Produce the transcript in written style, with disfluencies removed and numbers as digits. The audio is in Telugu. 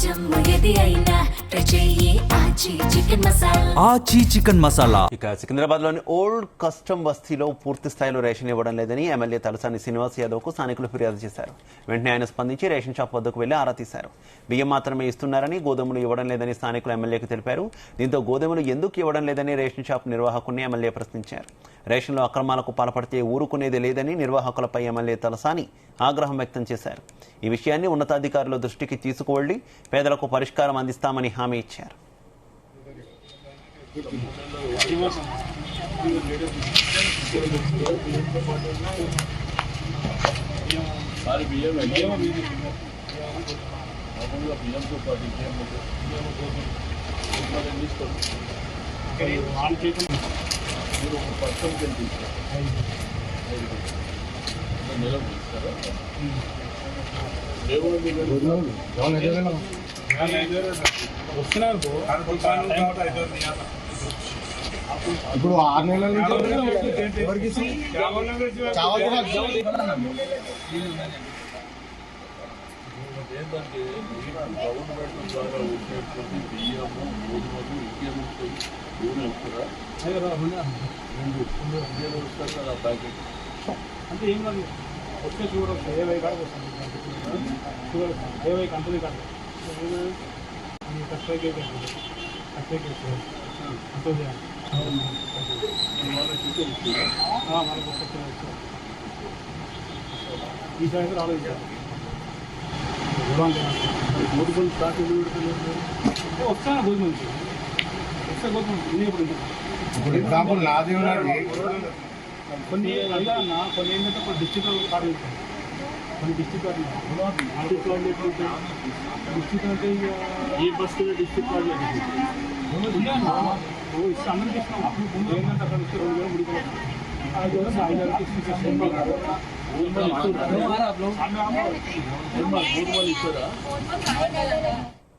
ఆచి చికెన్ మసాలా. ఇక సికింద్రాబాద్ లోని ఓల్డ్ కస్టమ్ బస్తీలో పూర్తి స్థాయిలో రేషన్ ఇవ్వడం లేదని ఎమ్మెల్యే తలసాని శ్రీనివాస్ యాదవ్ కు స్థానికులు ఫిర్యాదు చేశారు. వెంటనే ఆయన స్పందించి రేషన్ షాప్ వద్దకు వెళ్లి ఆరా తీశారు. బియ్యం మాత్రమే ఇస్తున్నారని, గోధుమలు ఇవ్వడం లేదని స్థానికులు ఎమ్మెల్యేకు తెలిపారు. దీంతో గోధుమలు ఎందుకు ఇవ్వడం లేదని రేషన్ షాప్ నిర్వాహకుడిని ఎమ్మెల్యే ప్రశ్నించారు. రేషన్లో అక్రమాలకు పాల్పడితే ఊరుకునేది లేదని నిర్వాహకులపై ఎమ్మెల్యే తలసాని ఆగ్రహం వ్యక్తం చేశారు. ఈ విషయాన్ని ఉన్నతాధికారుల దృష్టికి తీసుకువెళ్లి పేదలకు పరిష్కారం అందిస్తామని హామీ ఇచ్చారు. ఇప్పుడు 6 నెలల నుంచి ఏంటంటే గవర్నమెంట్ ద్వారా వచ్చేటువంటి బియ్యము, గోధుమలు ఇంకేముంటాయి నూనె వస్తారా? రెండు వస్తారు కదా ప్యాకెట్. అంటే ఏం కాదు, వచ్చే షుగర్ వస్తుంది. ఏవై కాడికి వస్తుంది, షుగర్ వస్తుంది. ఏవై కంపెనీ కాదు, కష్టపై కేక్ వస్తుంది. కష్టపై కేక్ అంతే మనకు ఈ సాయంత్రం ఆలోచించారు. గోధుమలు స్టాక్ ఎందుకు వస్తాను గోధుమ నుంచి వస్తే గోధుమ ఇన్ని ఇప్పుడు ఇప్పుడు ఎగ్జాంపుల్ నాది ఉన్నది. కొన్ని అయ్యా అన్న, కొన్ని ఏంటంటే కొన్ని డిస్ట్రిక్ట్ కార్డు ఉంటాయి, కొన్ని డిస్ట్రిక్ట్ కార్డు డిస్ట్రిక్ట్ అంటే ఈ బస్సు డిస్ట్రిక్ట్ వాళ్ళు ఇస్తే అందరికి ఇస్తాం. అప్పుడు ఏంటంటే అక్కడ ఇస్తే 2 వేలు 3 వేలు 5 వేలు గోధుమలు ఇస్తారా?